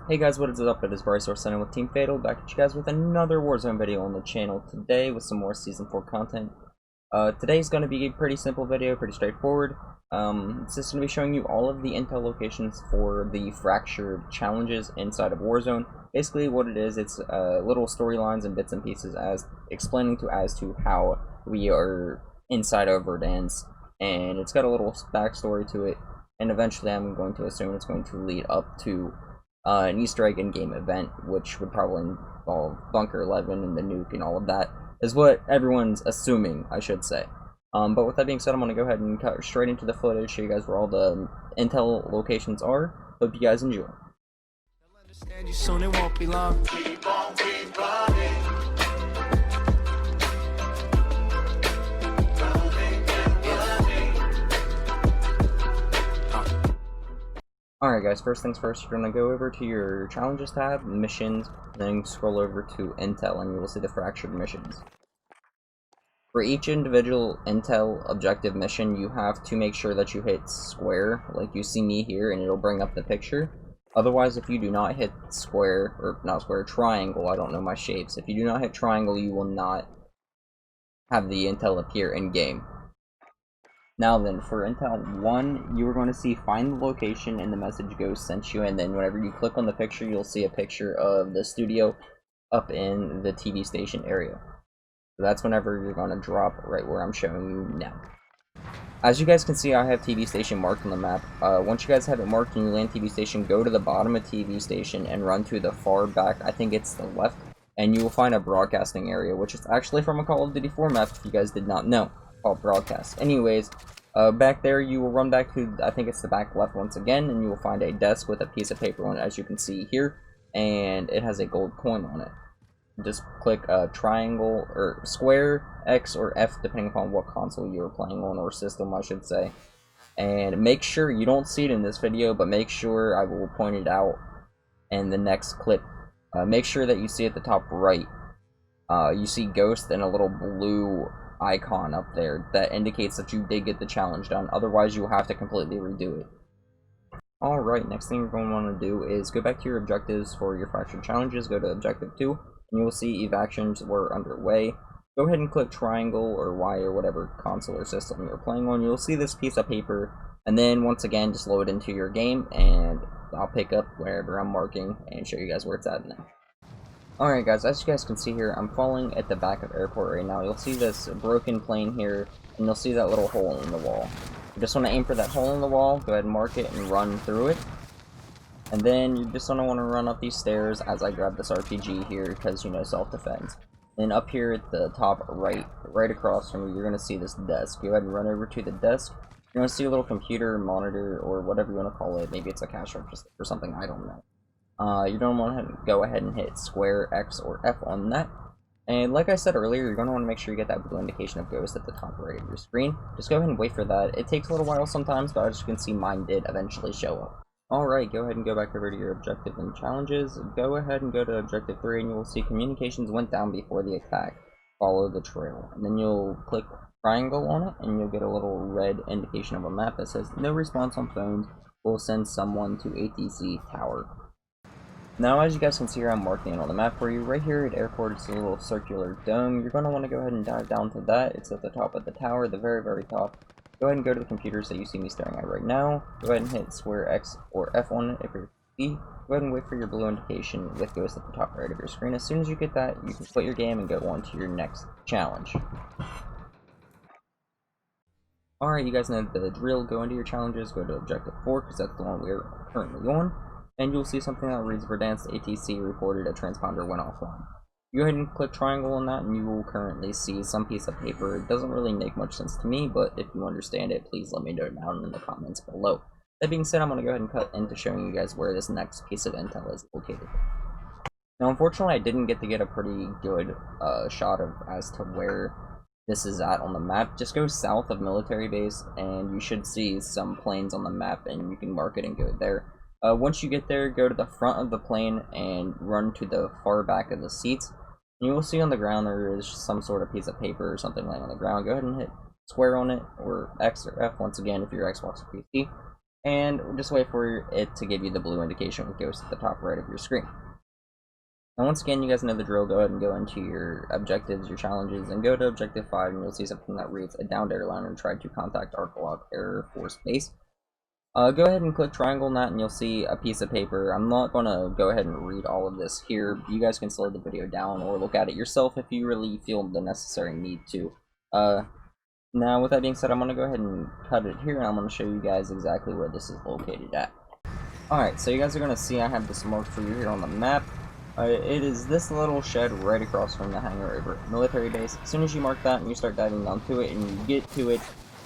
Hey guys, what is up? It is Bryce or Sunny with Team Fatal, back at you guys with another Warzone video on the channel today with some more Season 4 content. Today's going to be a pretty simple video, pretty straightforward. It's just going to be showing you all of the intel locations for the fractured challenges inside of Warzone. Basically what it is, it's little storylines and bits and pieces as explaining as to how we are inside of Verdansk, and it's got a little backstory to it, and eventually I'm going to assume it's going to lead up to an Easter egg in-game event, which would probably involve Bunker 11 and the nuke and all of that, is what everyone's assuming, I should say. But with that being said, I'm going to go ahead and cut straight into the footage, show you guys where all the intel locations are. Hope you guys enjoy. Alright guys, first things first, you're going to go over to your challenges tab, missions, then scroll over to intel and you will see the fractured missions. For each individual intel objective mission, you have to make sure that you hit square, like you see me here, and it'll bring up the picture. Otherwise, if you do not hit square, or not square, triangle, I don't know my shapes, if you do not hit triangle, you will not have the intel appear in game. Now then, for Intel 1, you are going to see find the location and the message Ghost sent you, and then whenever you click on the picture, you'll see a picture of the studio up in the TV station area. So that's whenever you're going to drop right where I'm showing you now. As you guys can see, I have TV station marked on the map. Once you guys have it marked and you land TV station, go to the bottom of TV station and run to the far back, I think it's the left, and you will find a broadcasting area, which is actually from a Call of Duty 4 map if you guys did not know. Called broadcast. Anyways, back there you will run back to, I think it's the back left once again, and you will find a desk with a piece of paper on it, as you can see here, and it has a gold coin on it. Just click triangle, or square, X, or F, depending upon what console you're playing on, or system I should say. And make sure, you don't see it in this video, but make sure, I will point it out in the next clip. Make sure that you see at the top right, you see Ghost and a little blue icon up there that indicates that you did get the challenge done. Otherwise, you'll have to completely redo it. Alright, next thing you're going to want to do is go back to your objectives for your fractured challenges. Go to objective 2, and you will see eve actions were underway. Go ahead and click triangle or Y or whatever console or system you're playing on. You'll see this piece of paper, and then once again, just load into your game, and I'll pick up wherever I'm marking and show you guys where it's at now. Alright guys, as you guys can see here, I'm falling at the back of airport right now. You'll see this broken plane here, and you'll see that little hole in the wall. You just want to aim for that hole in the wall, go ahead and mark it and run through it. And then you just want to run up these stairs as I grab this RPG here, because, you know, self-defense. Then up here at the top right across from you, you're going to see this desk. Go ahead and run over to the desk. You're going to see a little computer, monitor, or whatever you want to call it. Maybe it's a cash register or something, I don't know. You don't want to go ahead and hit square, X, or F on that. And like I said earlier, you're going to want to make sure you get that blue indication of Ghost at the top right of your screen. Just go ahead and wait for that. It takes a little while sometimes, but as you can see, mine did eventually show up. Alright, go ahead and go back over to your objective and challenges. Go ahead and go to objective 3, and you will see communications went down before the attack. Follow the trail. And then you'll click triangle on it, and you'll get a little red indication of a map that says, no response on phones. We'll send someone to ATC Tower. Now, as you guys can see here, I'm marking it on the map for you. Right here at airport, it's a little circular dome. You're going to want to go ahead and dive down to that. It's at the top of the tower, the very, very top. Go ahead and go to the computers that you see me staring at right now. Go ahead and hit square, X, or F on it if you're B. Go ahead and wait for your blue indication with Ghost at the top right of your screen. As soon as you get that, you can quit your game and go on to your next challenge. Alright, you guys know the drill. Go into your challenges, go to objective 4, because that's the one we're currently on. And you'll see something that reads Verdansk ATC reported a transponder went offline. Go ahead and click triangle on that, and you will currently see some piece of paper. It doesn't really make much sense to me, but if you understand it, please let me know down in the comments below. That being said, I'm going to go ahead and cut into showing you guys where this next piece of intel is located. Now, unfortunately, I didn't get to get a pretty good shot of as to where this is at on the map. Just go south of military base, and you should see some planes on the map, and you can mark it and go there. Once you get there, go to the front of the plane and run to the far back of the seats. And you will see on the ground there is some sort of piece of paper or something laying on the ground. Go ahead and hit square on it, or X or F once again if you're Xbox or PC. and just wait for it to give you the blue indication with ghost at the top right of your screen. Now once again, you guys know the drill. Go ahead and go into your objectives, your challenges, and go to objective 5, and you'll see something that reads a downed airliner tried to contact Arcalog Air Force Base. Go ahead and click triangle on that, and you'll see a piece of paper. I'm not going to go ahead and read all of this here. You guys can slow the video down or look at it yourself if you really feel the necessary need to. Now, with that being said, I'm going to go ahead and cut it here, and I'm going to show you guys exactly where this is located at. Alright, so you guys are going to see I have this marked for you here on the map. It is this little shed right across from the hangar over at military base. As soon as you mark that and you start diving down to it and you get to it,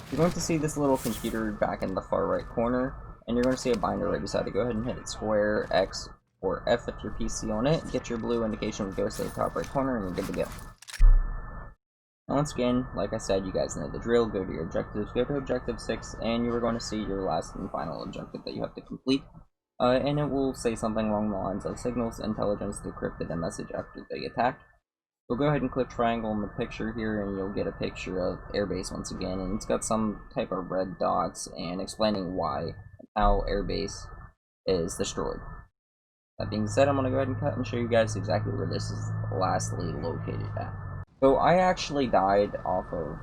you're going to see this little computer back in the far right corner, and you're going to see a binder right beside it. Go ahead and hit it square, X, or F if your PC on it. Get your blue indication with ghost at the top right corner, and you're good to go. Now once again, like I said, you guys know the drill. Go to your objectives, go to objective 6, and you are going to see your last and final objective that you have to complete. And it will say something along the lines of signals intelligence decrypted a message after the attack. So go ahead and click triangle in the picture here, and you'll get a picture of airbase once again, and it's got some type of red dots and explaining why and how airbase is destroyed. That being said, I'm going to go ahead and cut and show you guys exactly where this is lastly located at. So I actually died off of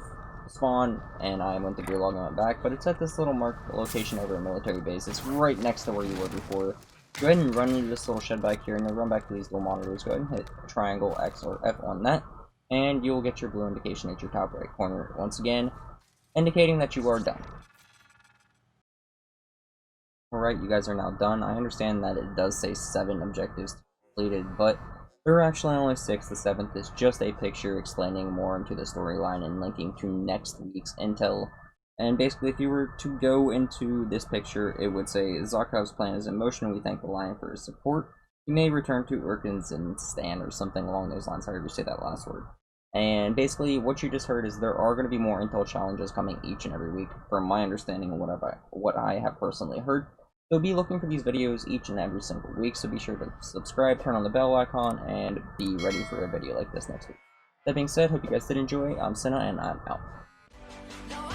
spawn, and I went to Gulag and went back, but it's at this little marked location over a military base. It's right next to where you were before. Go ahead and run into this little shed back here, and you'll run back to these little monitors. Go ahead and hit triangle, X, or F on that, and you'll get your blue indication at your top right corner once again, indicating that you are done. Alright, you guys are now done. I understand that it does say 7 objectives completed, but there are actually only 6. The 7th is just a picture explaining more into the storyline and linking to next week's intel. And basically, if you were to go into this picture, it would say, Zarkov's plan is in motion. We thank the Lion for his support. You may return to Urkins and Stan, or something along those lines, however you say that last word. And basically, what you just heard is there are going to be more intel challenges coming each and every week, from my understanding and what I have personally heard. So be looking for these videos each and every single week, so be sure to subscribe, turn on the bell icon, and be ready for a video like this next week. That being said, hope you guys did enjoy. I'm Senna, and I'm out.